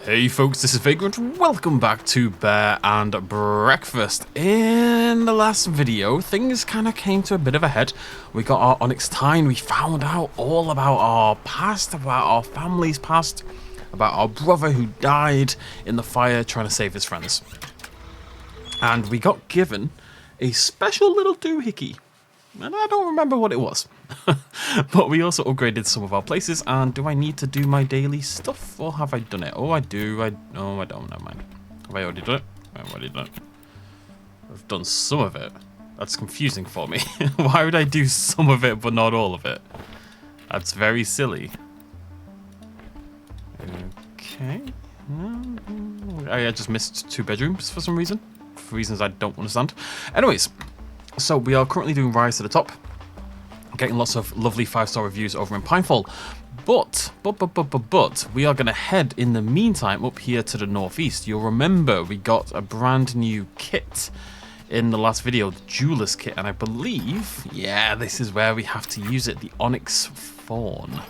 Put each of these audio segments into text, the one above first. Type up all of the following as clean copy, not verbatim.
Hey folks, this is Vagrant. Welcome back to Bear and Breakfast. In the last video, things kind of came to a bit of a head. We got our onyx tine. We found out all about our past, about our family's past, about our brother who died in the fire trying to save his friends. And we got given a special little doohickey. And I don't remember what it was. But we also upgraded some of our places. And do I need to do my daily stuff? Or have I done it? Oh, I do. No, I don't. Never mind. Have I already done it? I've already done it. I've done some of it. That's confusing for me. Why would I do some of it but not all of it? That's very silly. Okay. I just missed 2 bedrooms for some reason. For reasons I don't understand. Anyways. So we are currently doing Rise to the Top, getting lots of lovely 5-star reviews over in Pinefall, but we are going to head in the meantime up here to the northeast. You'll remember we got a brand new kit in the last video, the Jeweler's kit, and I believe, yeah, this is where we have to use it, the Onyx Fawn.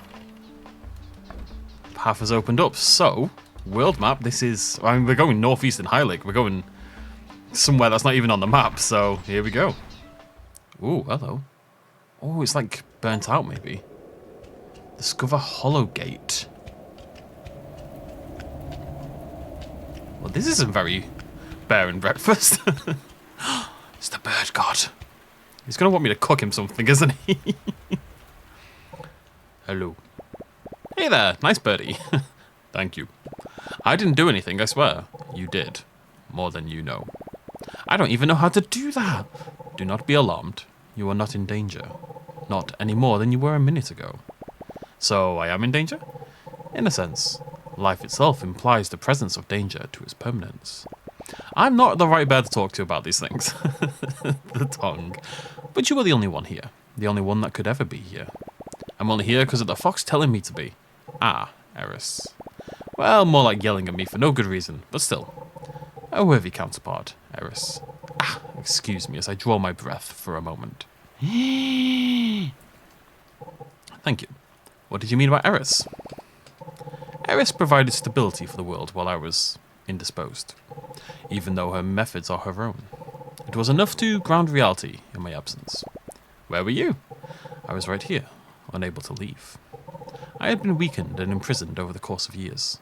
Path has opened up, so, world map, this is, I mean, we're going northeast in High Lake, we're going somewhere that's not even on the map, so here we go. Ooh, hello. Oh, it's like burnt out, maybe. Discover Hollow Gate. Well, this isn't very Bear and Breakfast. It's the bird god. He's going to want me to cook him something, isn't he? Hello. Hey there, nice birdie. Thank you. I didn't do anything, I swear. You did. More than you know. I don't even know how to do that. Do not be alarmed. You are not in danger. Not any more than you were a minute ago. So I am in danger? In a sense. Life itself implies the presence of danger to its permanence. I'm not the right bear to talk to about these things. The tongue. But you are the only one here. The only one that could ever be here. I'm only here because of the fox telling me to be. Ah, Eris. Well, more like yelling at me for no good reason, but still. A worthy counterpart, Eris. Ah, excuse me as I draw my breath for a moment. Thank you. What did you mean by Eris? Eris provided stability for the world while I was indisposed, even though her methods are her own. It was enough to ground reality in my absence. Where were you? I was right here, unable to leave. I had been weakened and imprisoned over the course of years,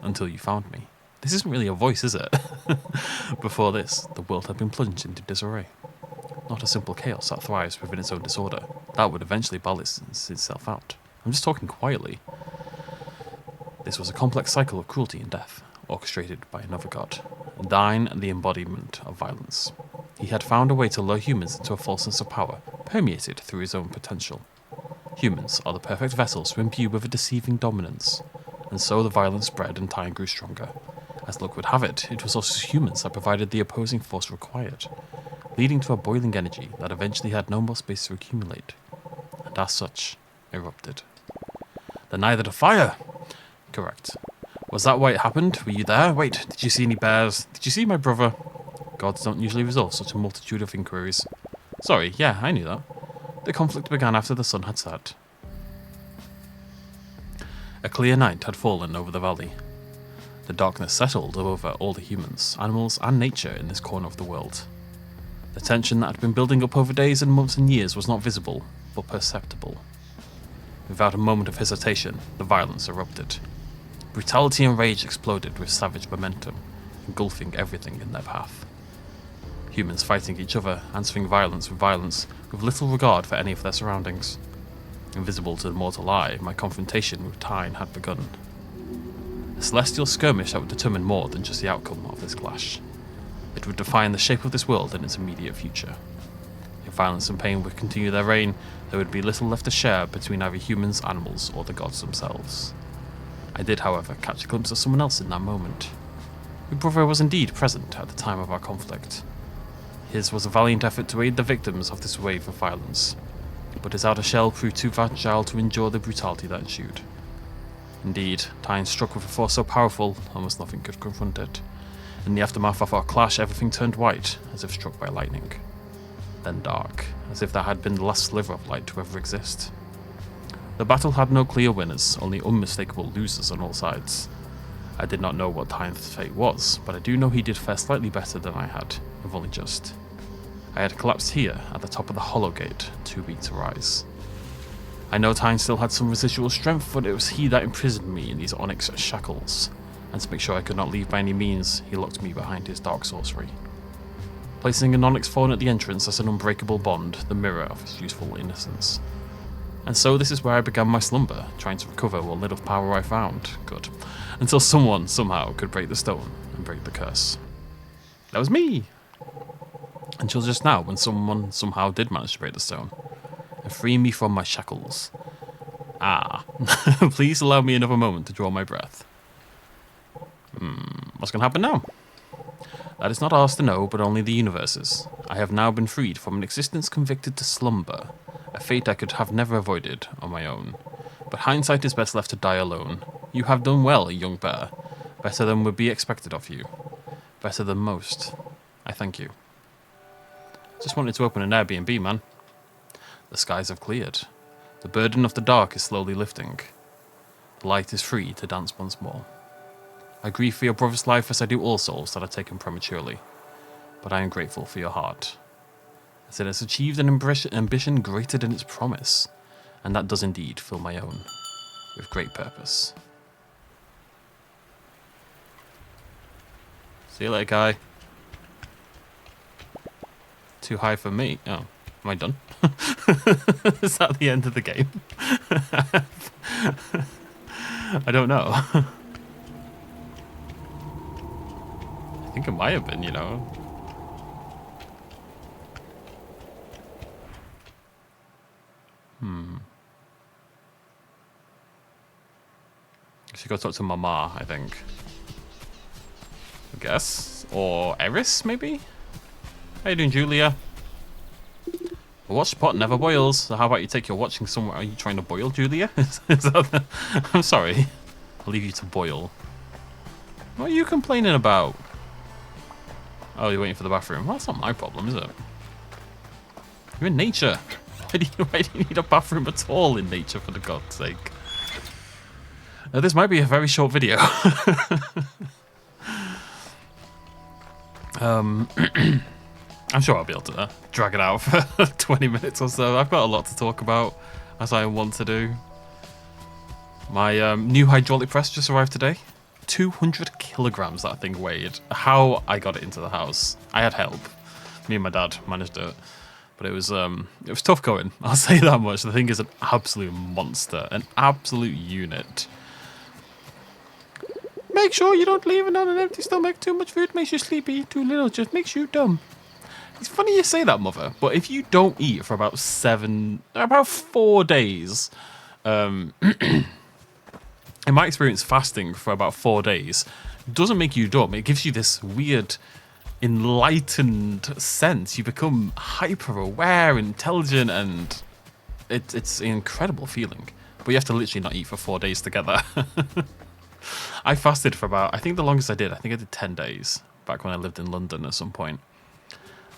until you found me. This isn't really a voice, is it? Before this, the world had been plunged into disarray. Not a simple chaos that thrives within its own disorder. That would eventually balance itself out. I'm just talking quietly. This was a complex cycle of cruelty and death, orchestrated by another god. Thine, the embodiment of violence. He had found a way to lure humans into a false sense of power, permeated through his own potential. Humans are the perfect vessels to imbue with a deceiving dominance. And so the violence spread and time grew stronger. As luck would have it, it was also humans that provided the opposing force required, leading to a boiling energy that eventually had no more space to accumulate, and as such, erupted. The Night of the Fire! Correct. Was that why it happened? Were you there? Wait, did you see any bears? Did you see my brother? Gods don't usually resolve such a multitude of inquiries. Sorry, yeah, I knew that. The conflict began after the sun had set. A clear night had fallen over the valley. The darkness settled over all the humans, animals, and nature in this corner of the world. The tension that had been building up over days and months and years was not visible, but perceptible. Without a moment of hesitation, the violence erupted. Brutality and rage exploded with savage momentum, engulfing everything in their path. Humans fighting each other, answering violence, with little regard for any of their surroundings. Invisible to the mortal eye, my confrontation with Tyne had begun. A celestial skirmish that would determine more than just the outcome of this clash. It would define the shape of this world and its immediate future. If violence and pain would continue their reign, there would be little left to share between either humans, animals, or the gods themselves. I did, however, catch a glimpse of someone else in that moment. My brother was indeed present at the time of our conflict. His was a valiant effort to aid the victims of this wave of violence, but his outer shell proved too fragile to endure the brutality that ensued. Indeed, Tyne struck with a force so powerful, almost nothing could confront it. In the aftermath of our clash, everything turned white, as if struck by lightning. Then dark, as if there had been the last sliver of light to ever exist. The battle had no clear winners, only unmistakable losers on all sides. I did not know what Tyne's fate was, but I do know he did fare slightly better than I had, if only just. I had collapsed here, at the top of the hollow gate, too weak to rise. I know Tyne still had some residual strength, but it was he that imprisoned me in these onyx shackles, and to make sure I could not leave by any means, he locked me behind his dark sorcery. Placing an onyx thorn at the entrance as an unbreakable bond, the mirror of his youthful innocence. And so this is where I began my slumber, trying to recover what little power I found. Good. Until someone, somehow, could break the stone and break the curse. That was me! Until just now, when someone somehow did manage to break the stone and free me from my shackles. Ah. Please allow me another moment to draw my breath. What's going to happen now? That is not ours to know, but only the universe's. I have now been freed from an existence convicted to slumber, a fate I could have never avoided on my own. But hindsight is best left to die alone. You have done well, young bear. Better than would be expected of you. Better than most. I thank you. Just wanted to open an Airbnb, man. The skies have cleared. The burden of the dark is slowly lifting. The light is free to dance once more. I grieve for your brother's life as I do all souls that are taken prematurely. But I am grateful for your heart, as it has achieved an ambition greater than its promise, and that does indeed fill my own with great purpose. See you later, guy. Too high for me. Oh, am I done? Is that the end of the game? I don't know. I think it might have been, you know. I should go talk to Mama, I think. I guess. Or Eris, maybe? How you doing, Julia? A watch pot never boils, so how about you take your watching somewhere? Are you trying to boil, Julia? Is that I'm sorry. I'll leave you to boil. What are you complaining about? Oh, you're waiting for the bathroom. Well, that's not my problem, is it? You're in nature. Why do you need a bathroom at all in nature, for the God's sake? This might be a very short video. I'm sure I'll be able to drag it out for 20 minutes or so. I've got a lot to talk about, as I want to do. My new hydraulic press just arrived today. 200 kilograms that thing weighed. How I got it into the house. I had help. Me and my dad managed it. But it was tough going. I'll say that much. The thing is an absolute monster. An absolute unit. Make sure you don't leave it on an empty stomach. Too much food makes you sleepy. Too little just makes you dumb. It's funny you say that, Mother, but if you don't eat for about 4 days, in my experience, fasting for about 4 days doesn't make you dumb. It gives you this weird, enlightened sense. You become hyper-aware, intelligent, and it's an incredible feeling. But you have to literally not eat for 4 days together. I fasted for about, I think the longest I did 10 days, back when I lived in London at some point.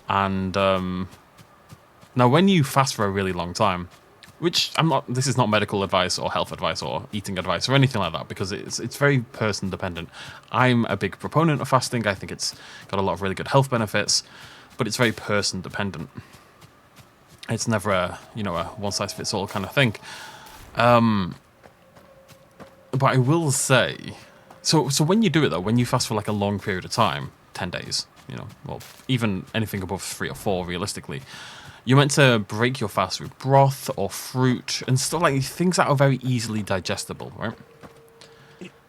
And now when you fast for a really long time, which this is not medical advice or health advice or eating advice or anything like that, because it's very person dependent. I'm a big proponent of fasting. I think it's got a lot of really good health benefits, but it's very person dependent. It's never a one size fits all kind of thing. But I will say, so when you do it though, when you fast for like a long period of time, 10 days, well, even anything above 3 or 4 realistically, you're meant to break your fast with broth or fruit and stuff like things that are very easily digestible, right?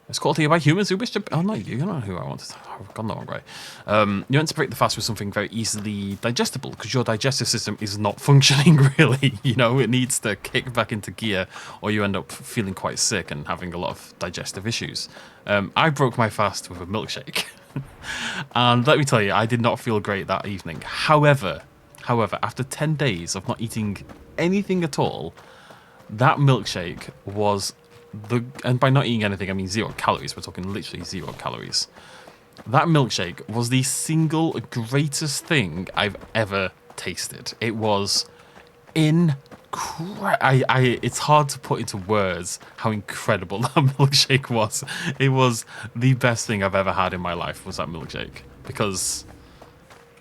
It's called here by humans who wish to... Oh, not you. You're not who I wanted. I've gone the wrong way. You're meant to break the fast with something very easily digestible because your digestive system is not functioning really. It needs to kick back into gear or you end up feeling quite sick and having a lot of digestive issues. I broke my fast with a milkshake. And let me tell you, I did not feel great that evening. However, after 10 days of not eating anything at all, that milkshake was... and by not eating anything, I mean 0 calories. We're talking literally 0 calories. That milkshake was the single greatest thing I've ever tasted. It was incredible. it's hard to put into words how incredible that milkshake was. It was the best thing I've ever had in my life, was that milkshake. Because,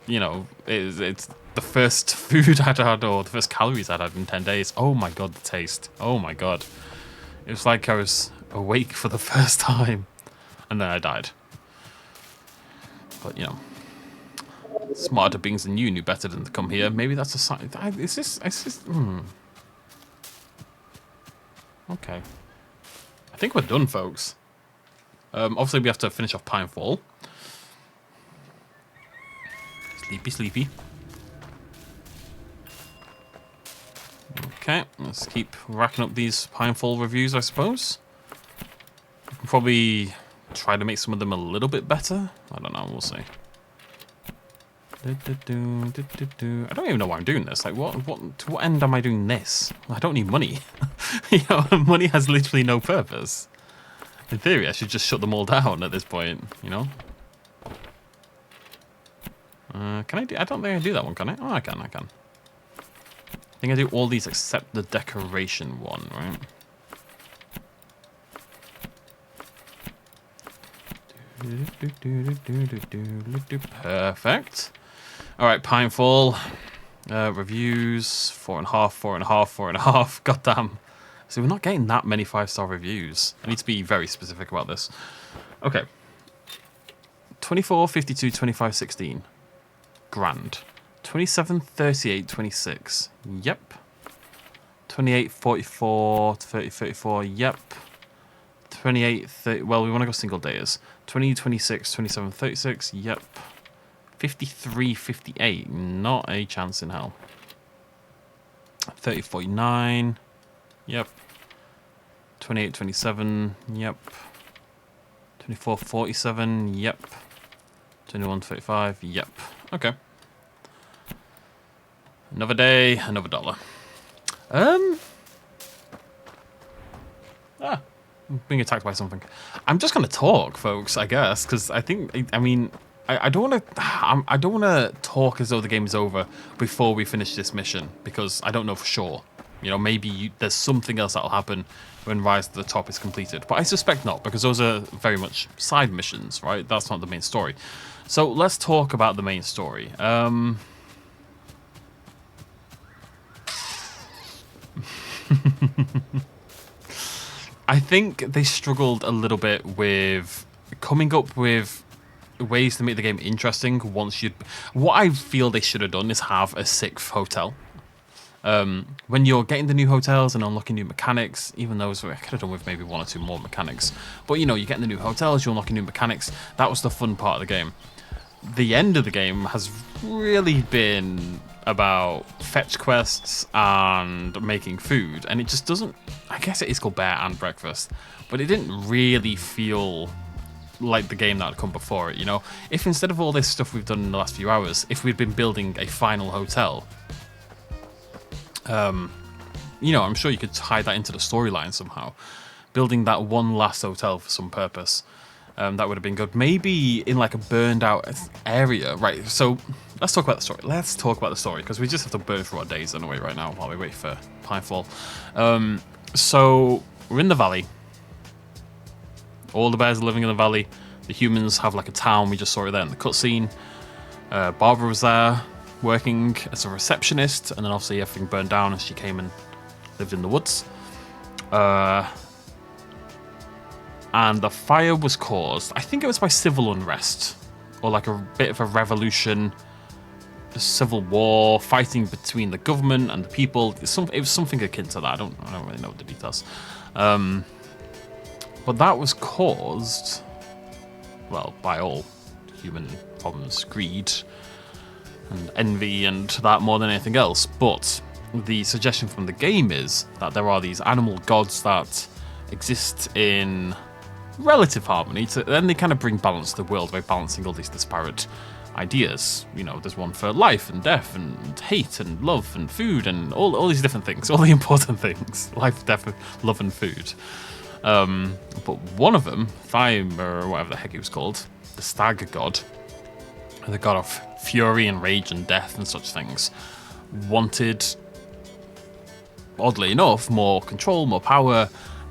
you know, it's the first food I'd had, or the first calories I'd had in 10 days. Oh my god, the taste. Oh my god. It was like I was awake for the first time. And then I died. But, you know, smarter beings than you knew better than to come here. Maybe that's a sign. Is this... Okay. I think we're done, folks. Obviously, we have to finish off Pinefall. Sleepy, sleepy. Okay, let's keep racking up these Pinefall reviews, I suppose. We can probably try to make some of them a little bit better. I don't know, we'll see. I don't even know why I'm doing this. Like, to what end am I doing this? I don't need money. You know, money has literally no purpose. In theory, I should just shut them all down at this point, you know? Can I do... I don't think I do that one, can I? Oh, I can. I think I do all these except the decoration one, right? Perfect. Alright, Pinefall. Reviews, 4.5, 4.5, 4.5. Goddamn. So we're not getting that many 5-star reviews. I need to be very specific about this. Okay. 24, 52, 25, 16. Grand. 27, 38, 26. Yep. 28, 44, 30, 34. Yep. 28, 30. Well, we want to go single days. 20, 26, 27, 36. Yep. 53, 58. Not a chance in hell. 30, 49. Yep. 28, 27. Yep. 24, 47. Yep. 21, 35. Yep. Okay. Another day, another dollar. I'm being attacked by something. I'm just gonna talk, folks, I guess, because I think, I mean, I don't want to talk as though the game is over before we finish this mission, because I don't know for sure. You know, maybe there's something else that'll happen when Rise to the Top is completed, but I suspect not, because those are very much side missions, right? That's not the main story. So let's talk about the main story. I think they struggled a little bit with coming up with ways to make the game interesting once you'd... What I feel they should have done is have a 6th hotel. When you're getting the new hotels and unlocking new mechanics, even those I could have done with maybe 1 or 2 more mechanics. But, you know, you're getting the new hotels, you're unlocking new mechanics. That was the fun part of the game. The end of the game has really been about fetch quests and making food, and it just doesn't... I guess it is called Bear and Breakfast, but it didn't really feel like the game that had come before it, you know? If instead of all this stuff we've done in the last few hours, if we'd been building a final hotel, you know, I'm sure you could tie that into the storyline somehow. Building that one last hotel for some purpose. That would have been good. Maybe in like a burned out area. Right, so let's talk about the story. Let's talk about the story, because we just have to burn through our days anyway right now while we wait for Pinefall. So we're in the valley. All the bears are living in the valley. The humans have like a town. We just saw it there in the cutscene. Barbara was there working as a receptionist, and then obviously everything burned down as she came and lived in the woods. And the fire was caused, I think it was by civil unrest, or like a bit of a revolution, a civil war, fighting between the government and the people. It was something akin to that. I don't really know the details. But that was caused, well, by all human problems, greed and envy and that more than anything else. But the suggestion from the game is that there are these animal gods that exist in relative harmony, then they kind of bring balance to the world by balancing all these disparate ideas. You know, there's one for life and death and hate and love and food and all these different things, all the important things. Life, death, love and food. But one of them, Thyme, or whatever the heck he was called, the stag god, the god of fury and rage and death and such things, wanted oddly enough, more control, more power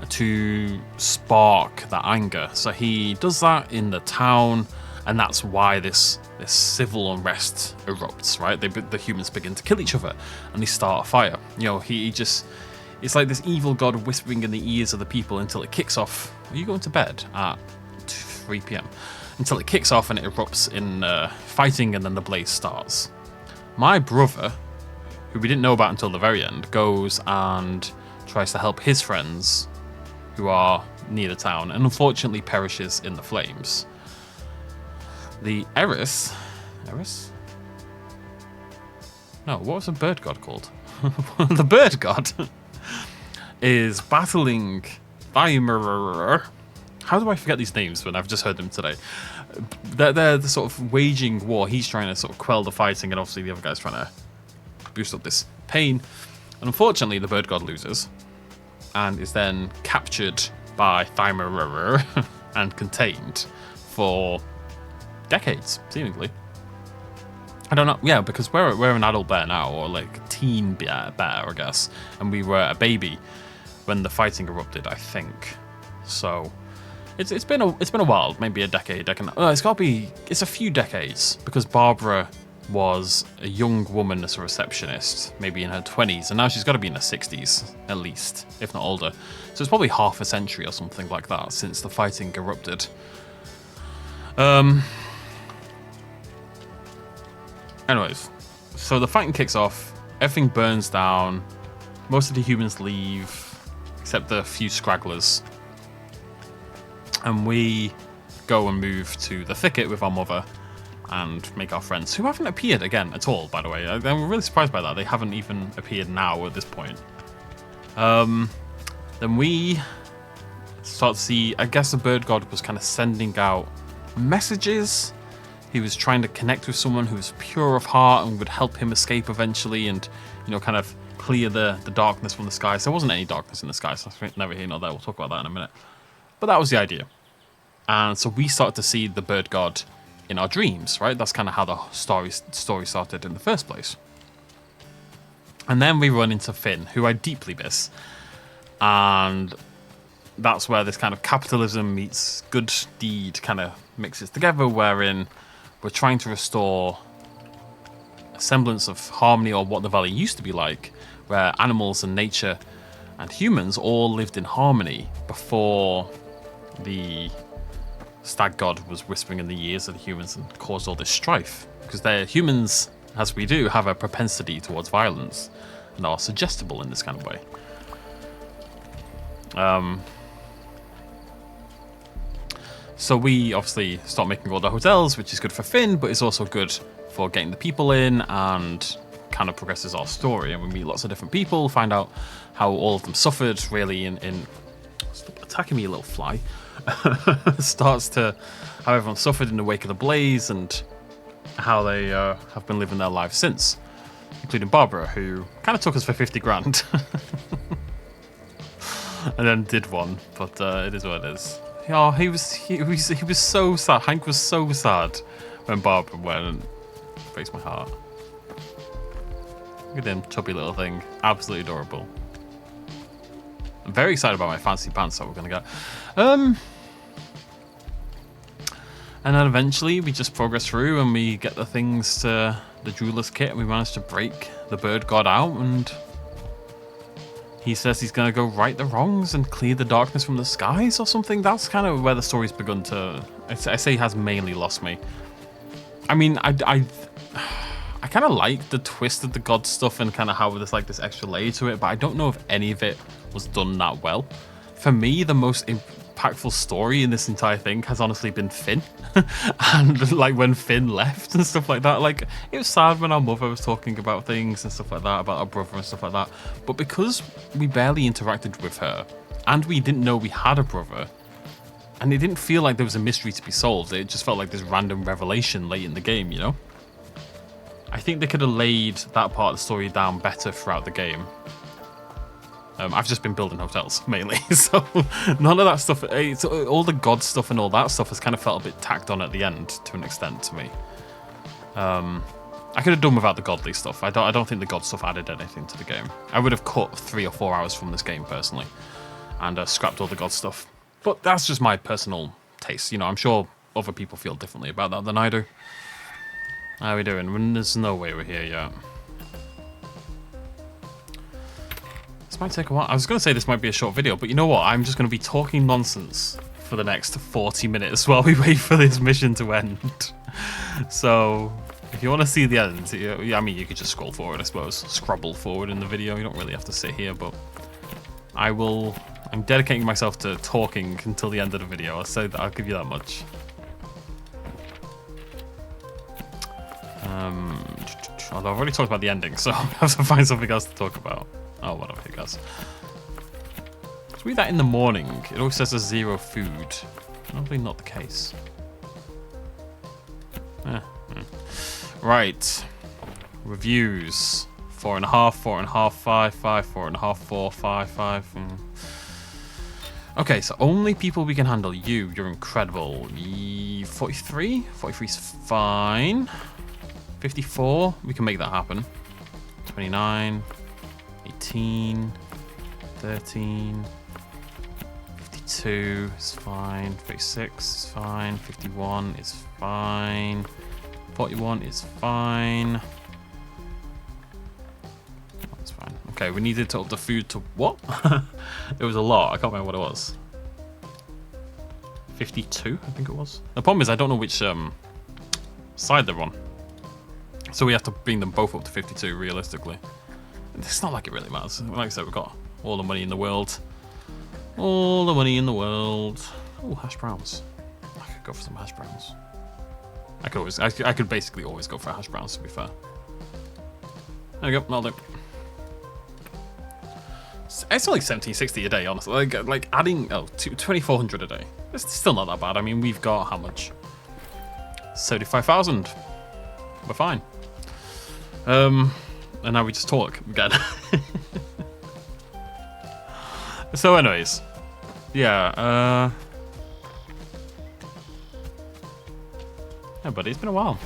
to spark that anger. So he does that in the town, and that's why this civil unrest erupts, right? The humans begin to kill each other, and they start a fire. You know, he just... It's like this evil god whispering in the ears of the people until it kicks off. Are you going to bed at 3 p.m? Until it kicks off and it erupts in fighting, and then the blaze starts. My brother, who we didn't know about until the very end, goes and tries to help his friends who are near the town, and unfortunately perishes in the flames. The Eris? No, what was the bird god called? The bird god is battling Thymer. How do I forget these names when I've just heard them today? They're sort of waging war. He's trying to sort of quell the fighting, and obviously the other guy's trying to boost up this pain. And unfortunately, the bird god loses and is then captured by Thymer and contained for decades, seemingly. I don't know. Yeah, because we're an adult bear now, or like a teen bear, I guess, and we were a baby when the fighting erupted, I think. So it's been a while, maybe a decade. It's a few decades, because Barbara was a young woman as a receptionist, maybe in her 20s, and now she's got to be in her 60s at least, if not older. So it's probably half a century or something like that since the fighting erupted. Anyways, so the fighting kicks off, everything burns down, most of the humans leave, except the few scragglers. And we go and move to the thicket with our mother and make our friends, who haven't appeared again at all, by the way. I'm really surprised by that. They haven't even appeared now at this point. Then we start to see, I guess the bird god was kind of sending out messages. He was trying to connect with someone who was pure of heart and would help him escape eventually, and, you know, kind of clear the darkness from the sky. So there wasn't any darkness in the sky, so never here nor there. We'll talk about that in a minute. But that was the idea. And so we started to see the bird god in our dreams, right? That's kind of how the story started in the first place. And then we run into Finn, who I deeply miss. And that's where this kind of capitalism meets good deed kind of mixes together, wherein we're trying to restore a semblance of harmony, or what the valley used to be like, where animals and nature and humans all lived in harmony before the stag god was whispering in the ears of the humans and caused all this strife. Because humans, as we do, have a propensity towards violence and are suggestible in this kind of way. So we obviously start making all the hotels, which is good for Finn, but it's also good for getting the people in, and kind of progresses our story. And we meet lots of different people, find out how all of them suffered, really, in stop attacking me, you little fly. Starts to how everyone suffered in the wake of the blaze, and how they have been living their lives since, including Barbara, who kind of took us for 50 grand. And then did one, but it is what it is. Oh, he was so sad. Hank was so sad when Barbara went, and breaks my heart. Look at him, chubby little thing. Absolutely adorable. I'm very excited about my fancy pants that we're going to get. And then eventually we just progress through, and we get the things to the jeweler's kit, and we manage to break the bird god out, and he says he's going to go right the wrongs and clear the darkness from the skies or something. That's kind of where the story's begun to... I say has mainly lost me. I mean, I kind of like the twist of the god stuff and kind of how there's like this extra layer to it, but I don't know if any of it was done that well. For me, the most impactful story in this entire thing has honestly been Finn. And like when Finn left and stuff like that, like it was sad when our mother was talking about things and stuff like that, about our brother and stuff like that, but because we barely interacted with her and we didn't know we had a brother, and it didn't feel like there was a mystery to be solved, it just felt like this random revelation late in the game, you know? I think they could have laid that part of the story down better throughout the game. I've just been building hotels, mainly, so none of that stuff, all the god stuff and all that stuff has kind of felt a bit tacked on at the end, to an extent, to me. I could have done without the godly stuff. I don't think the god stuff added anything to the game. I would have cut 3 or 4 hours from this game personally, and scrapped all the god stuff. But that's just my personal taste. You know, I'm sure other people feel differently about that than I do. How are we doing? There's no way we're here yet. This might take a while. I was going to say this might be a short video, but you know what? I'm just going to be talking nonsense for the next 40 minutes while we wait for this mission to end. So, if you want to see the end, I mean, you could just scroll forward, I suppose. Scrabble forward in the video. You don't really have to sit here, but I'm dedicating myself to talking until the end of the video. I'll give you that much. Although I've already talked about the ending, so I have to find something else to talk about. Oh, whatever, I guess. Let's read that in the morning. It always says there's 0 food. Probably not the case. Right. Reviews. 4.5, 4.5, 5, 5, 4.5, 4, 5, 5. Okay, so only people we can handle. You're incredible. 43? 43 is fine. 54, we can make that happen. 29, 18, 13, 52 is fine. 36 is fine. 51 is fine. 41 is fine. That's fine. Okay, we needed to up the food to what? It was a lot. I can't remember what it was. 52, I think it was. The problem is I don't know which side they're on. So we have to bring them both up to 52, realistically. It's not like it really matters. Like I said, we've got all the money in the world. All the money in the world. Oh, hash browns. I could go for some hash browns. I could basically always go for hash browns, to be fair. There we go, that'll do. It's only 1760 a day, honestly. Like adding 2,400 a day. It's still not that bad. I mean, we've got how much? 35,000. We're fine. And now we just talk again. So anyways, yeah, buddy, it's been a while.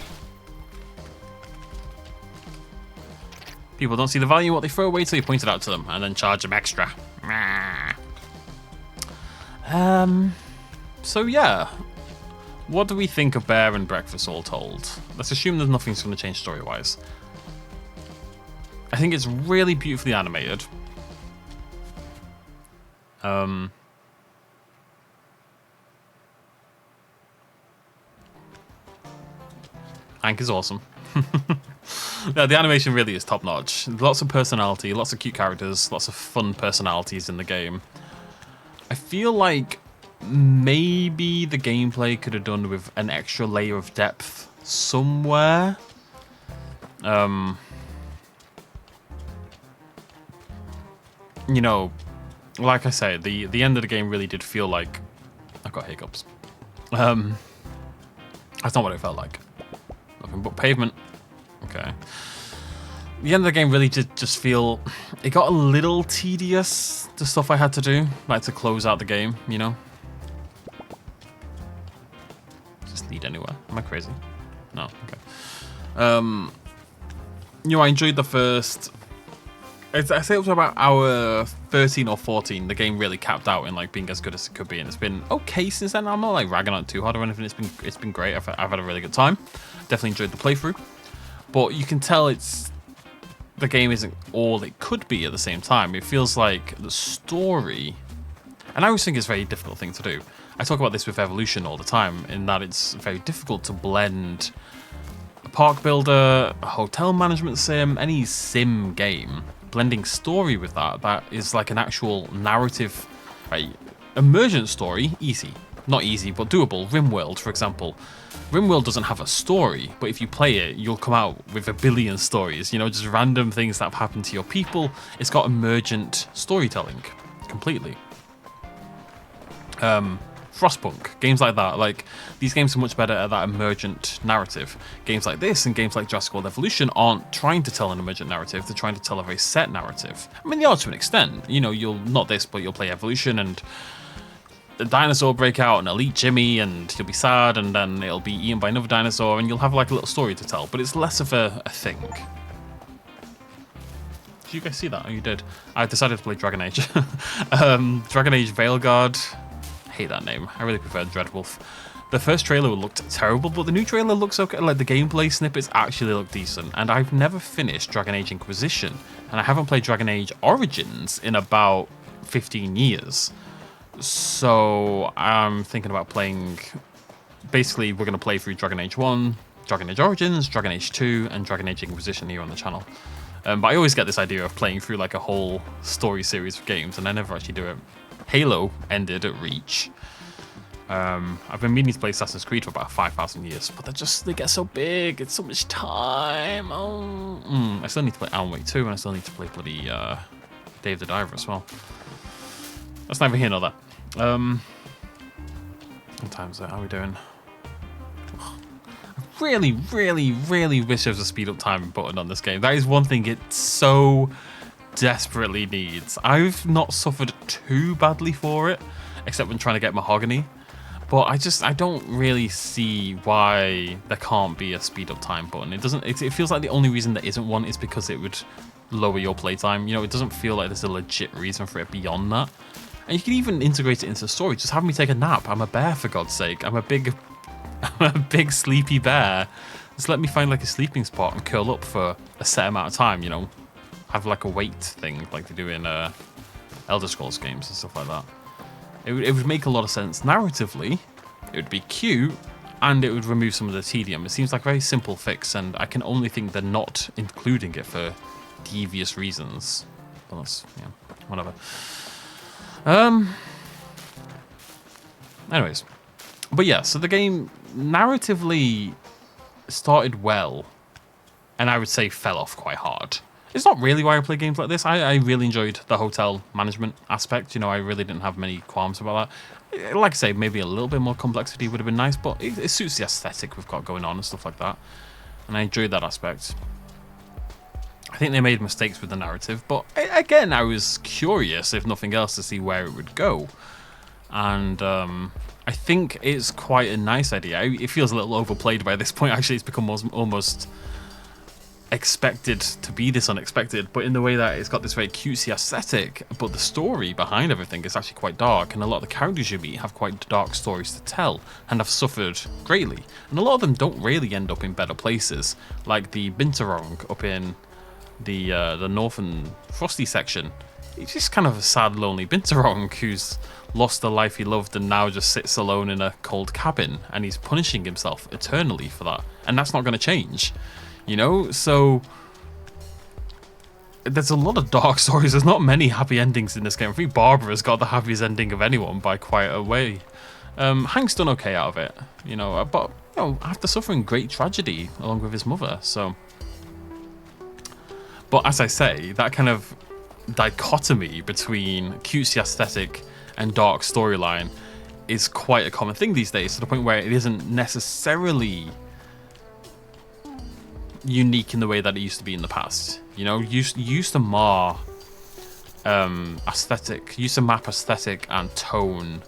People don't see the value in what they throw away till you point it out to them and then charge them extra. So yeah, what do we think of Bear and Breakfast all told? Let's assume there's nothing's going to change story-wise. I think it's really beautifully animated. Hank is awesome. Yeah, the animation really is top-notch. Lots of personality, lots of cute characters, lots of fun personalities in the game. I feel like maybe the gameplay could have done with an extra layer of depth somewhere. You know, like I say, the end of the game really did feel like I've got hiccups. That's not what it felt like. Nothing but pavement. Okay. The end of the game really did just feel... It got a little tedious, the stuff I had to do, like to close out the game, you know? Does this lead anywhere? Am I crazy? No, okay. You know, I enjoyed the first... I say up to about hour 13 or 14, the game really capped out in like being as good as it could be, and it's been okay since then. I'm not like ragging on it too hard or anything. It's been great. I've had a really good time. Definitely enjoyed the playthrough, but you can tell the game isn't all it could be at the same time. It feels like the story, and I always think it's a very difficult thing to do. I talk about this with Evolution all the time, in that it's very difficult to blend a park builder, a hotel management sim, any sim game. Blending story with that is like an actual narrative, right? Emergent story, easy. Not easy, but doable. RimWorld, for example. RimWorld doesn't have a story, but if you play it, you'll come out with a billion stories, you know, just random things that have happened to your people. It's got emergent storytelling, completely. Frostpunk, games like that, like, these games are much better at that emergent narrative. Games like this and games like Jurassic World Evolution aren't trying to tell an emergent narrative, they're trying to tell a very set narrative. I mean, they are to an extent, you know, not this, but you'll play Evolution and a dinosaur break out and it'll eat Jimmy and he'll be sad and then it'll be eaten by another dinosaur and you'll have like a little story to tell, but it's less of a thing. Did you guys see that? Oh, you did. I decided to play Dragon Age. Dragon Age Veilguard. I hate that name. I really prefer Dreadwolf. The first trailer looked terrible, but the new trailer looks okay. Like the gameplay snippets actually look decent. And I've never finished Dragon Age Inquisition, and I haven't played Dragon Age Origins in about 15 years. So I'm thinking about playing. Basically, we're going to play through Dragon Age 1, Dragon Age Origins, Dragon Age 2, and Dragon Age Inquisition here on the channel. But I always get this idea of playing through like a whole story series of games, and I never actually do it. Halo ended at Reach. I've been meaning to play Assassin's Creed for about 5,000 years, but they get so big, it's so much time. I still need to play Alan Wake 2, and I still need to play bloody Dave the Diver as well. That's neither here nor there. What time is it? How are we doing? I really, really, really wish there was a speed up time button on this game. That is one thing it so desperately needs. I've not suffered too badly for it, except when trying to get Mahogany. But I don't really see why there can't be a speed up time button. It feels like the only reason there isn't one is because it would lower your playtime. You know, it doesn't feel like there's a legit reason for it beyond that. And you can even integrate it into the story. Just have me take a nap. I'm a bear, for God's sake. I'm a big sleepy bear. Just let me find like a sleeping spot and curl up for a set amount of time, you know. Have like a wait thing like they do in Elder Scrolls games and stuff like that. It would make a lot of sense narratively, it would be cute, and it would remove some of the tedium. It seems like a very simple fix, and I can only think they're not including it for devious reasons. Well, that's, yeah, whatever. Anyways. But yeah, so the game narratively started well, and I would say fell off quite hard. It's not really why I play games like this. I really enjoyed the hotel management aspect. You know, I really didn't have many qualms about that. Like I say, maybe a little bit more complexity would have been nice, but it suits the aesthetic we've got going on and stuff like that. And I enjoyed that aspect. I think they made mistakes with the narrative, but again, I was curious, if nothing else, to see where it would go. And I think it's quite a nice idea. It feels a little overplayed by this point. Actually, it's become almost expected to be this unexpected, but in the way that it's got this very cutesy aesthetic, but the story behind everything is actually quite dark, and a lot of the characters you meet have quite dark stories to tell and have suffered greatly, and a lot of them don't really end up in better places, like the Binturong up in the northern frosty section. He's just kind of a sad, lonely Binturong who's lost the life he loved and now just sits alone in a cold cabin, and he's punishing himself eternally for that, and that's not going to change. You know, so there's a lot of dark stories. There's not many happy endings in this game. I think Barbara's got the happiest ending of anyone by quite a way. Hank's done okay out of it, you know, but you know, after suffering great tragedy along with his mother. So, but as I say, that kind of dichotomy between cutesy aesthetic and dark storyline is quite a common thing these days, to the point where it isn't necessarily unique in the way that it used to be in the past. You know, used to mar aesthetic, used to map aesthetic and tone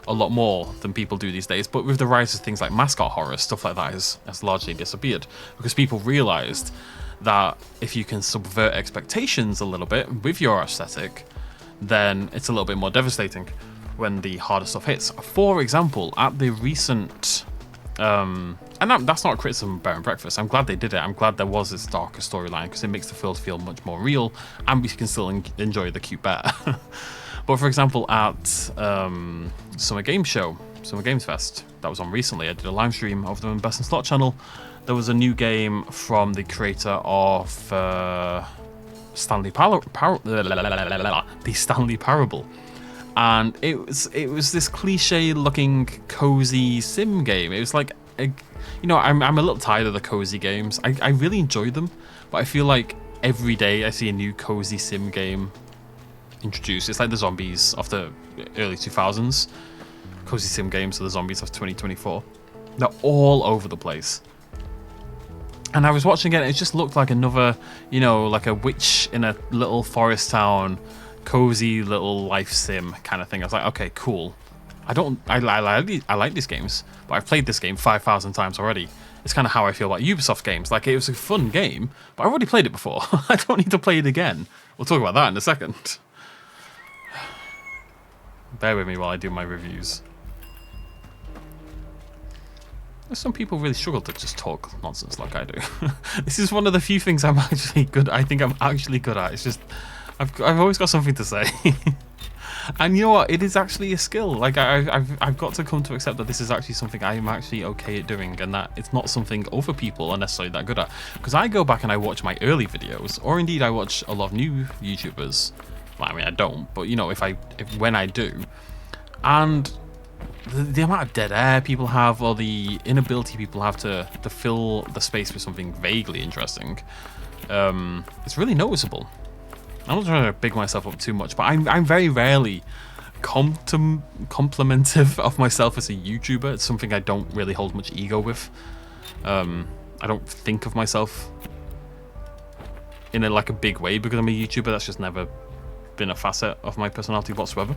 a lot more than people do these days. But with the rise of things like mascot horror, stuff like that has largely disappeared, because people realized that if you can subvert expectations a little bit with your aesthetic, then it's a little bit more devastating when the harder stuff hits. For example, at the recent and that's not a criticism of Bear and Breakfast. I'm glad they did it. I'm glad there was this darker storyline, because it makes the field feel much more real, and we can still enjoy the cute bear. But for example, at Summer Games Fest that was on recently, I did a live stream of the Best in Slot channel. There was a new game from the creator of Stanley Parable, and it was this cliche-looking cozy sim game. It was like, you know, I'm a little tired of the cozy games. I really enjoy them, but I feel like every day I see a new cozy sim game introduced. It's like the zombies of the early 2000s, cozy sim games are the zombies of 2024. They're all over the place. And I was watching it, and it just looked like another, you know, like a witch in a little forest town, cozy little life sim kind of thing. I was like, okay, cool. I like these games, but I've played this game 5,000 times already. It's kind of how I feel about Ubisoft games. Like, it was a fun game, but I've already played it before. I don't need to play it again. We'll talk about that in a second. Bear with me while I do my reviews. Some people really struggle to just talk nonsense like I do. This is one of the few things I'm actually good. I think I'm actually good at. It's just I've always got something to say. And you know what? It is actually a skill. Like, I've got to come to accept that this is actually something I'm actually okay at doing, and that it's not something other people are necessarily that good at. Because I go back and I watch my early videos, or indeed I watch a lot of new YouTubers. Well, I mean, I don't, but you know, when I do, and the amount of dead air people have, or the inability people have to fill the space with something vaguely interesting, it's really noticeable. I'm not trying to big myself up too much, but I'm very rarely complimentive of myself as a YouTuber. It's something I don't really hold much ego with. I don't think of myself in a big way because I'm a YouTuber. That's just never been a facet of my personality whatsoever.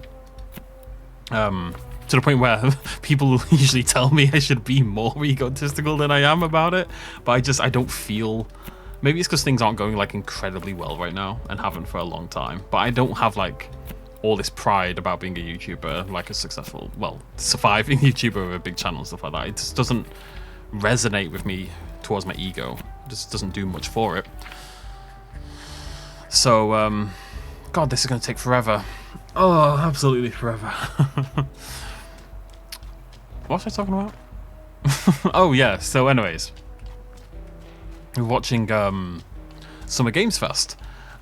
To the point where people usually tell me I should be more egotistical than I am about it, but I don't feel. Maybe it's because things aren't going like incredibly well right now and haven't for a long time. But I don't have like all this pride about being a YouTuber, like a successful, well, surviving YouTuber with a big channel and stuff like that. It just doesn't resonate with me towards my ego. It just doesn't do much for it. So, God, this is going to take forever. Oh, absolutely forever. What was I talking about? Oh, yeah. So anyways, we're watching Summer Games Fest,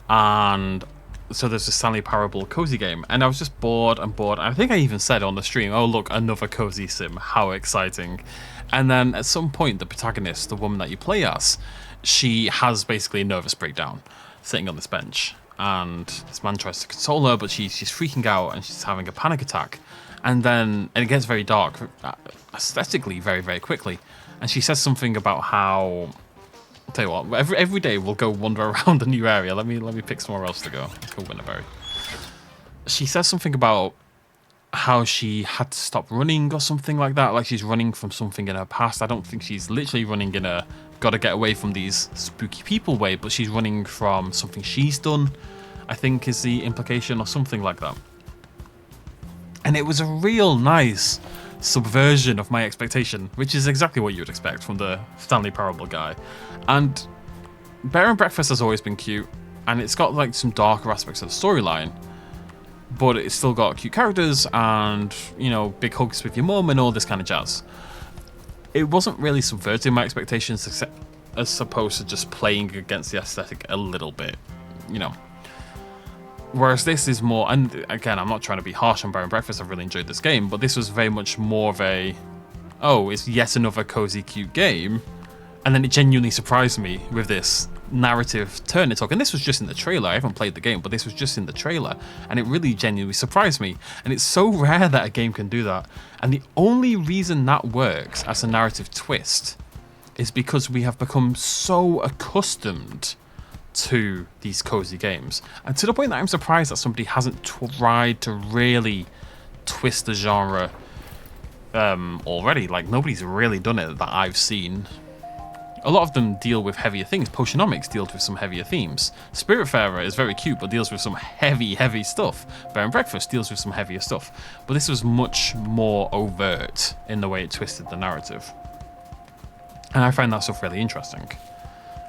and so there's this Stanley Parable cozy game, and I was just bored and bored. I think I even said on the stream, oh look, another cozy sim, how exciting. And then at some point, the protagonist, the woman that you play as, she has basically a nervous breakdown sitting on this bench, and this man tries to console her, but she's freaking out and she's having a panic attack. And it gets very dark, aesthetically, very, very quickly. And she says something about how, I'll tell you what, every day we'll go wander around a new area. Let me pick somewhere else to go. Let's go Winterberry. She says something about how she had to stop running or something like that. Like she's running from something in her past. I don't think she's literally running in a gotta get away from these spooky people way, but she's running from something she's done, I think is the implication, or something like that. And it was a real nice subversion of my expectation, which is exactly what you would expect from the Stanley Parable guy. And Bear and Breakfast has always been cute, and it's got like some darker aspects of the storyline, but it's still got cute characters and, you know, big hugs with your mum and all this kind of jazz. It wasn't really subverting my expectations, as opposed to just playing against the aesthetic a little bit, you know. Whereas this is more, and again, I'm not trying to be harsh on Bear and Breakfast, I've really enjoyed this game, but this was very much more of a, oh, it's yet another cozy, cute game, and then it genuinely surprised me with this narrative turn it took. And this was just in the trailer. I haven't played the game, but this was just in the trailer, and it really genuinely surprised me. And it's so rare that a game can do that. And the only reason that works as a narrative twist is because we have become so accustomed to these cozy games, and to the point that I'm surprised that somebody hasn't tried to really twist the genre already. Like, nobody's really done it that I've seen. A lot of them deal with heavier things. Potionomics deals with some heavier themes. Spiritfarer is very cute, but deals with some heavy stuff. Bear and Breakfast deals with some heavier stuff. But this was much more overt in the way it twisted the narrative. And I find that stuff really interesting.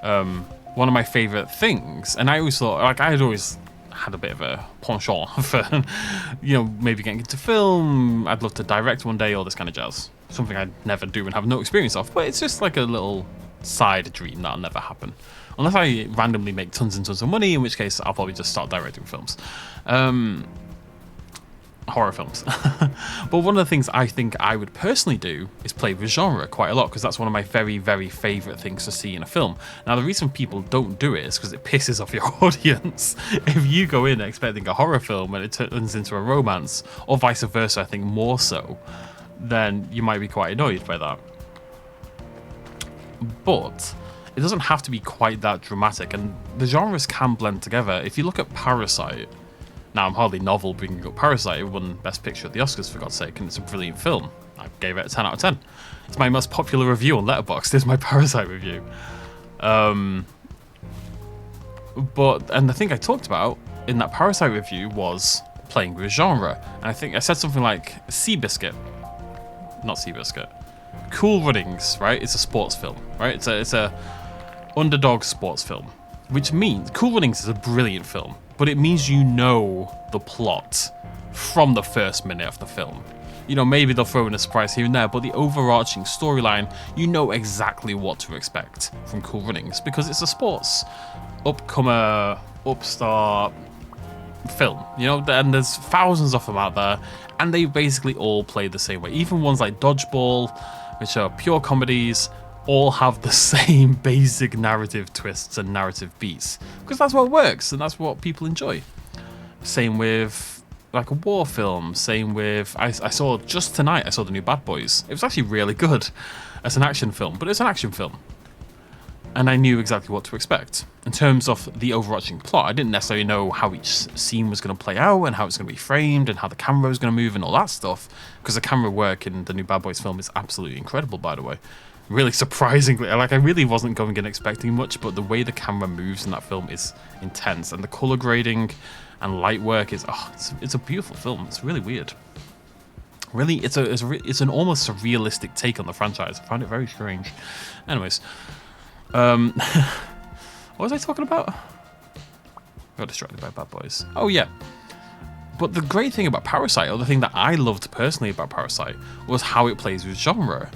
One of my favourite things, and I always thought, like, I had always had a bit of a penchant for, you know, maybe getting into film. I'd love to direct one day, all this kind of jazz. Something I'd never do and have no experience of, but it's just like a little side dream that'll never happen. Unless I randomly make tons and tons of money, in which case I'll probably just start directing films. Horror films. But one of the things I think I would personally do is play with genre quite a lot, because that's one of my very, very favourite things to see in a film. Now, the reason people don't do it is because it pisses off your audience. If you go in expecting a horror film and it turns into a romance, or vice versa, I think more so, then you might be quite annoyed by that. But it doesn't have to be quite that dramatic, and the genres can blend together. If you look at Parasite, Now, I'm hardly novel bringing up Parasite. It won Best Picture at the Oscars, for God's sake, and it's a brilliant film. I gave it a 10 out of 10. It's my most popular review on Letterboxd. This is my Parasite review. And the thing I talked about in that Parasite review was playing with genre. And I think I said something like Seabiscuit. Not Seabiscuit. Cool Runnings, right? It's a sports film, right? It's a underdog sports film. Which means Cool Runnings is a brilliant film, but it means you know the plot from the first minute of the film. You know, maybe they'll throw in a surprise here and there, but the overarching storyline, you know exactly what to expect from Cool Runnings because it's a sports upcomer, upstart film, you know, and there's thousands of them out there, and they basically all play the same way. Even ones like Dodgeball, which are pure comedies, all have the same basic narrative twists and narrative beats because that's what works and that's what people enjoy. Same with like a war film. Same with I saw just tonight. I saw the new Bad Boys. It was actually really good as an action film, but it's an action film, and I knew exactly what to expect in terms of the overarching plot. I didn't necessarily know how each scene was going to play out and how it's going to be framed and how the camera was going to move and all that stuff. Because the camera work in the new Bad Boys film is absolutely incredible, by the way. Really surprisingly, like I really wasn't going in expecting much, but the way the camera moves in that film is intense, and the color grading and light work is it's a beautiful film. It's really weird. Really, it's an almost surrealistic take on the franchise. I found it very strange. Anyways, what was I talking about? I got distracted by Bad Boys. Oh yeah. But the great thing about Parasite, or the thing that I loved personally about Parasite, was how it plays with genre.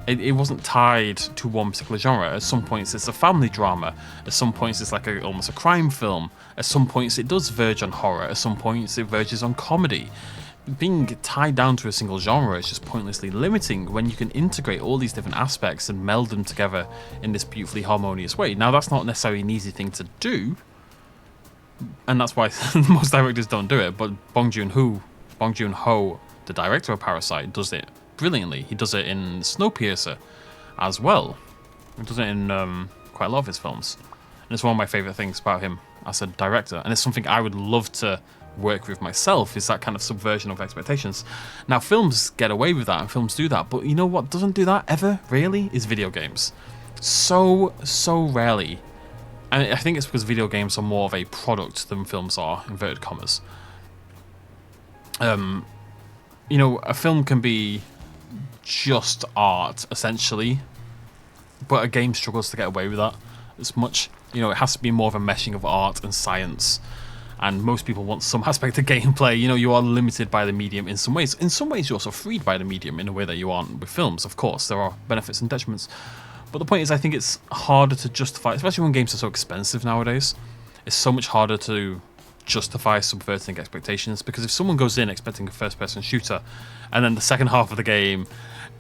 It wasn't tied to one particular genre. At some points it's a family drama. At some points it's like almost a crime film. At some points it does verge on horror. At some points it verges on comedy. Being tied down to a single genre is just pointlessly limiting when you can integrate all these different aspects and meld them together in this beautifully harmonious way. Now that's not necessarily an easy thing to do, and that's why most directors don't do it, but Bong Joon-ho, the director of Parasite, does it brilliantly. He does it in Snowpiercer as well. He does it in quite a lot of his films. And it's one of my favourite things about him as a director. And it's something I would love to work with myself, is that kind of subversion of expectations. Now, films get away with that and films do that. But you know what doesn't do that ever, really, is video games. So rarely. And I think it's because video games are more of a product than films are, inverted commas. You know, a film can be just art, essentially, but a game struggles to get away with that as much. You know, it has to be more of a meshing of art and science, and most people want some aspect of gameplay. You know, you are limited by the medium in some ways. In some ways, you're also freed by the medium in a way that you aren't with films. Of course, there are benefits and detriments. But the point is, I think it's harder to justify, especially when games are so expensive nowadays. It's so much harder to justify subverting expectations, because if someone goes in expecting a first-person shooter and then the second half of the game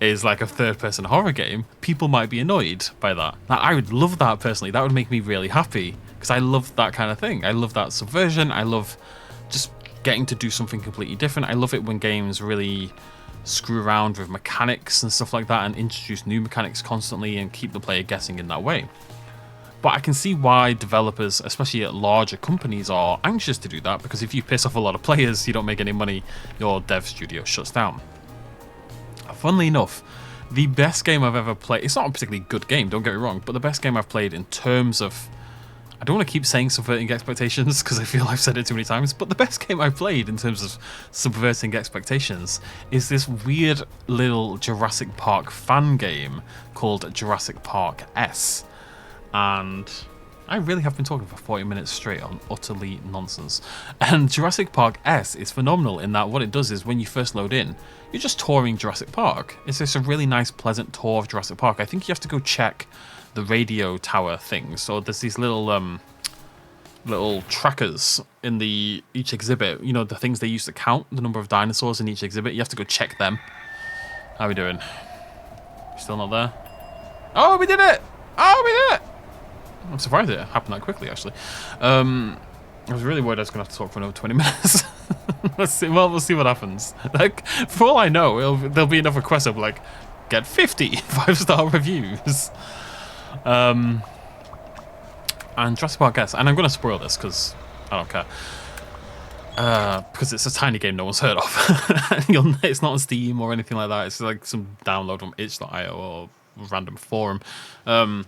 is like a third-person horror game, people might be annoyed by that. Now, I would love that personally. That would make me really happy, because I love that kind of thing. I love that subversion. I love just getting to do something completely different. I love it when games really screw around with mechanics and stuff like that and introduce new mechanics constantly and keep the player guessing in that way. But I can see why developers, especially at larger companies, are anxious to do that, because if you piss off a lot of players, you don't make any money, your dev studio shuts down. Funnily enough, the best game I've ever played, it's not a particularly good game, don't get me wrong, but the best game I've played in terms of, I don't want to keep saying subverting expectations because I feel I've said it too many times, but the best game I've played in terms of subverting expectations is this weird little Jurassic Park fan game called Jurassic Park S. And I really have been talking for 40 minutes straight on utterly nonsense. And Jurassic Park S is phenomenal in that what it does is when you first load in, you're just touring Jurassic Park. It's just a really nice, pleasant tour of Jurassic Park. I think you have to go check the radio tower things. So there's these little trackers in each exhibit. You know, the things they use to count the number of dinosaurs in each exhibit. You have to go check them. How are we doing? Still not there? Oh, we did it! Oh, we did it! I'm surprised it happened that quickly, actually. I was really worried I was going to have to talk for another 20 minutes. Let's see. Well, we'll see what happens. Like, for all I know, there'll be enough requests of, like, get 50 5-star reviews. And Jurassic Park S. And I'm going to spoil this, because I don't care. because it's a tiny game no one's heard of. It's not on Steam or anything like that. It's like some download from itch.io or random forum. You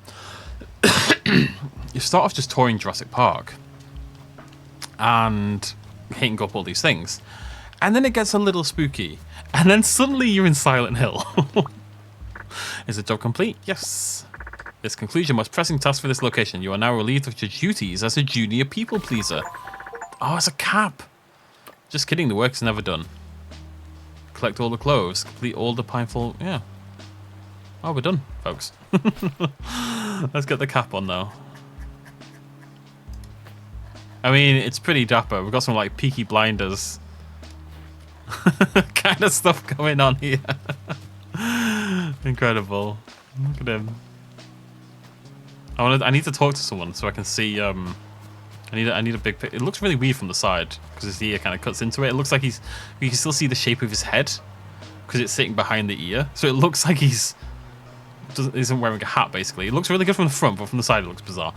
start off just touring Jurassic Park and hitting up all these things, and then it gets a little spooky, and then suddenly you're in Silent Hill. Is the job complete? Yes. This concludes your most pressing task for this location. You are now relieved of your duties as a junior people pleaser. Oh, it's a cap. Just kidding, the work's never done. Collect all the clothes, complete all the pineful... Yeah. Oh, we're done, folks. Let's get the cap on, though. I mean, it's pretty dapper. We've got some, like, Peaky Blinders kind of stuff going on here. Incredible. Look at him. I need to talk to someone so I can see... I need a big pic. It looks really weird from the side because his ear kind of cuts into it. It looks like you can still see the shape of his head because it's sitting behind the ear. So it looks like isn't wearing a hat, basically. It looks really good from the front, but from the side it looks bizarre.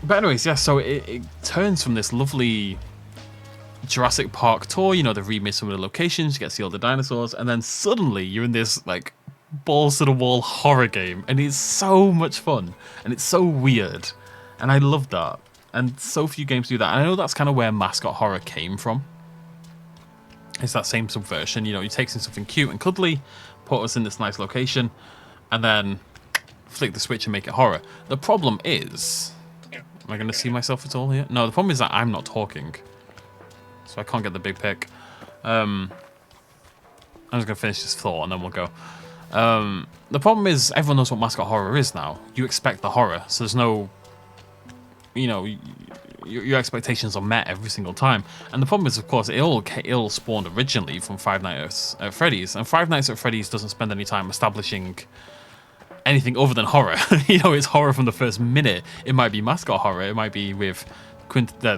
But anyways, yeah, so it turns from this lovely Jurassic Park tour, you know, they've remade some of the locations, you get to see all the dinosaurs, and then suddenly you're in this, like, balls-to-the-wall horror game, and it's so much fun, and it's so weird, and I love that, and so few games do that, and I know that's kind of where mascot horror came from. It's that same subversion, you know, you take something cute and cuddly, put us in this nice location, and then flick the switch and make it horror. The problem is... Am I going to see myself at all here? No, the problem is that I'm not talking. So I can't get the big pic. I'm just going to finish this thought and then we'll go. The problem is everyone knows what mascot horror is now. You expect the horror, so there's no... You know, your expectations are met every single time. And the problem is, of course, it all spawned originally from Five Nights at Freddy's. And Five Nights at Freddy's doesn't spend any time establishing... anything other than horror. You know, it's horror from the first minute. It might be mascot horror. It might be with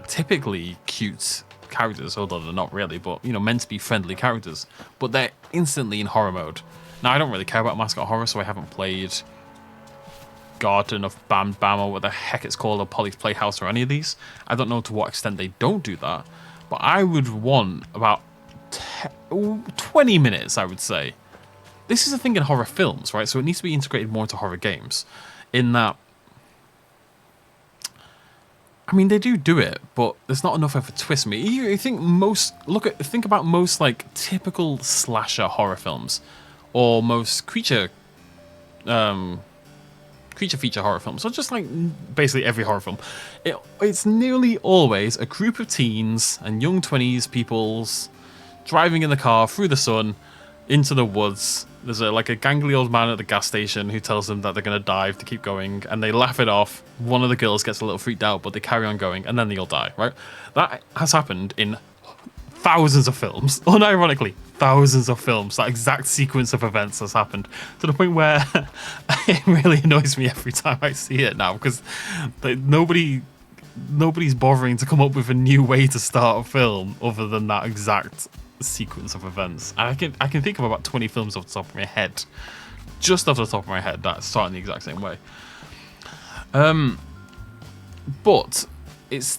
typically cute characters, although they're not really, but, you know, meant to be friendly characters. But they're instantly in horror mode. Now, I don't really care about mascot horror, so I haven't played Garden of Bam Bam or what the heck it's called, or Polly's Playhouse or any of these. I don't know to what extent they don't do that, but I would want about 20 minutes, I would say. This is a thing in horror films, right? So it needs to be integrated more into horror games. In that, I mean, they do it, but there's not enough of a twist. You think think about most like typical slasher horror films, or most creature feature horror films, or just like basically every horror film. It's nearly always a group of teens and young 20s peoples driving in the car through the sun into the woods. There's a gangly old man at the gas station who tells them that they're going to dive to keep going, and they laugh it off. One of the girls gets a little freaked out, but they carry on going, and then they all die, right? That has happened in thousands of films. Unironically, thousands of films. That exact sequence of events has happened to the point where it really annoys me every time I see it now, because nobody's bothering to come up with a new way to start a film other than that exact sequence of events. And I can think of about 20 films off the top of my head, just off the top of my head, that start in the exact same way. But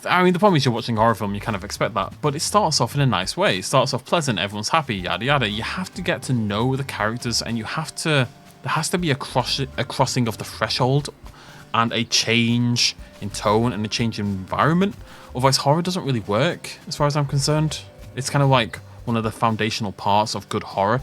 I mean, the problem is you're watching a horror film, you kind of expect that, but it starts off in a nice way. It starts off pleasant, everyone's happy, yada yada. You have to get to know the characters, and there has to be a crossing of the threshold and a change in tone and a change in environment. Otherwise, horror doesn't really work, as far as I'm concerned. It's kind of like one of the foundational parts of good horror.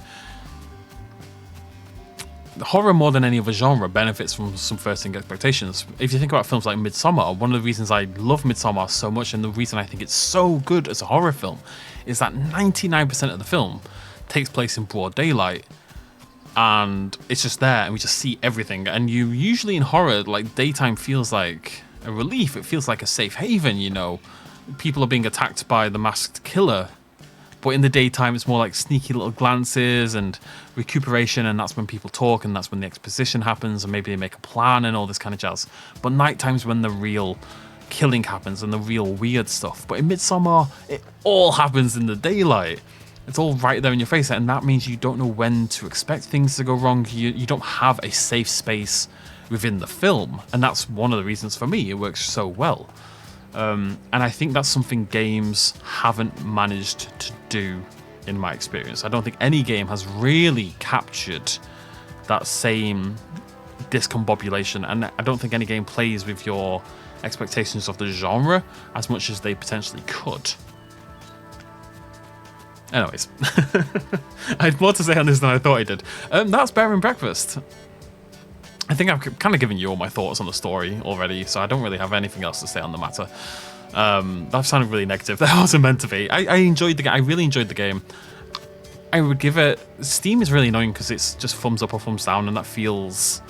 Horror, more than any other genre, benefits from subverting expectations. If you think about films like Midsommar, one of the reasons I love Midsommar so much, and the reason I think it's so good as a horror film, is that 99% of the film takes place in broad daylight, and it's just there, and we just see everything. And you usually in horror, like, daytime feels like a relief. It feels like a safe haven, you know. People are being attacked by the masked killer, but in the daytime it's more like sneaky little glances and recuperation, and that's when people talk, and that's when the exposition happens, and maybe they make a plan and all this kind of jazz. But nighttime's when the real killing happens and the real weird stuff. But in Midsommar, it all happens in the daylight. It's all right there in your face, and that means you don't know when to expect things to go wrong. You don't have a safe space within the film, and that's one of the reasons for me it works so well. And I think that's something games haven't managed to do in my experience. I don't think any game has really captured that same discombobulation, and I don't think any game plays with your expectations of the genre as much as they potentially could. Anyways, I had more to say on this than I thought I did. That's Bear and Breakfast. I think I've kind of given you all my thoughts on the story already, so I don't really have anything else to say on the matter. That sounded really negative. That wasn't meant to be. I enjoyed the game. I really enjoyed the game. I would give it... Steam is really annoying because it's just thumbs up or thumbs down, and that feels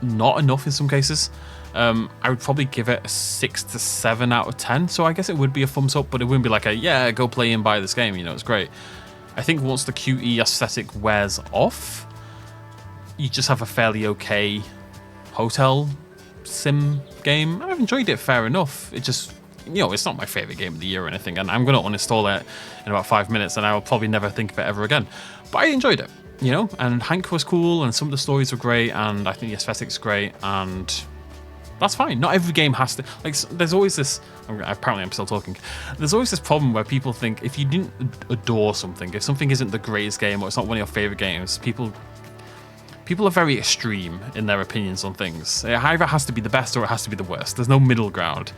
not enough in some cases. I would probably give it a 6 to 7 out of 10, so I guess it would be a thumbs up, but it wouldn't be like a, yeah, go play and buy this game, you know, it's great. I think once the QE aesthetic wears off, you just have a fairly okay hotel sim game. I've enjoyed it fair enough. It just, you know, it's not my favourite game of the year or anything, and I'm going to uninstall it in about 5 minutes, and I'll probably never think of it ever again. But I enjoyed it, you know, and Hank was cool, and some of the stories were great, and I think the aesthetic's great, and that's fine. Not every game has to... Like, there's always this... Apparently I'm still talking. There's always this problem where people think if you didn't adore something, if something isn't the greatest game or it's not one of your favourite games, people are very extreme in their opinions on things. It either has to be the best or it has to be the worst. There's no middle ground.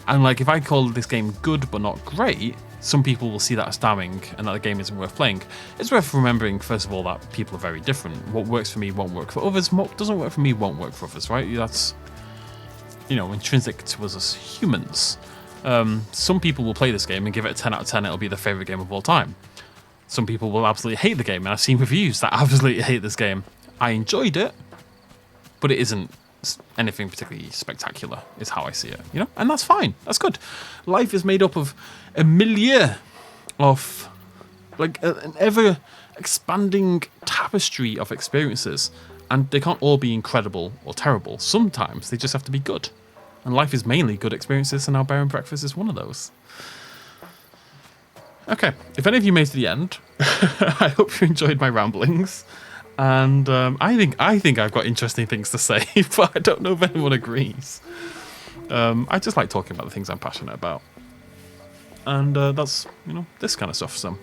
And like, if I call this game good but not great, some people will see that as damning and that the game isn't worth playing. It's worth remembering, first of all, that people are very different. What works for me won't work for others. What doesn't work for me won't work for others, right? That's, you know, intrinsic to us as humans. Some people will play this game and give it a 10 out of 10. It'll be their favourite game of all time. Some people will absolutely hate the game, and I've seen reviews that absolutely hate this game. I enjoyed it, but it isn't anything particularly spectacular, is how I see it, you know? And that's fine. That's good. Life is made up of a milieu of, like, an ever-expanding tapestry of experiences, and they can't all be incredible or terrible. Sometimes they just have to be good. And life is mainly good experiences, and now Bear and Breakfast is one of those. Okay, if any of you made it to the end, I hope you enjoyed my ramblings. And I think I've got interesting things to say, but I don't know if anyone agrees. I just like talking about the things I'm passionate about. And that's, you know, this kind of stuff. So,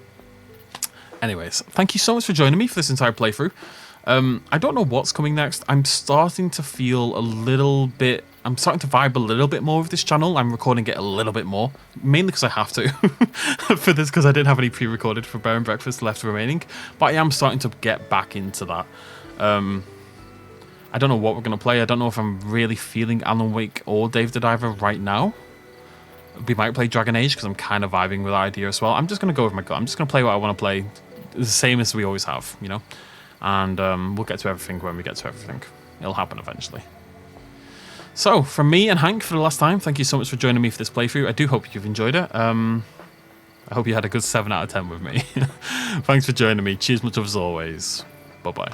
anyways, thank you so much for joining me for this entire playthrough. I don't know what's coming next. I'm starting to feel a little bit... I'm starting to vibe a little bit more with this channel. I'm recording it a little bit more, mainly because I have to for this, because I didn't have any pre-recorded for Bear and Breakfast left remaining. But I am starting to get back into that. I don't know what we're going to play. I don't know if I'm really feeling Alan Wake or Dave the Diver right now. We might play Dragon Age because I'm kind of vibing with that idea as well. I'm just going to go with my gut. I'm just going to play what I want to play. The same as we always have, you know. And we'll get to everything when we get to everything. It'll happen eventually. So, from me and Hank for the last time, thank you so much for joining me for this playthrough. I do hope you've enjoyed it. I hope you had a good 7 out of 10 with me. Thanks for joining me. Cheers much as always. Bye-bye.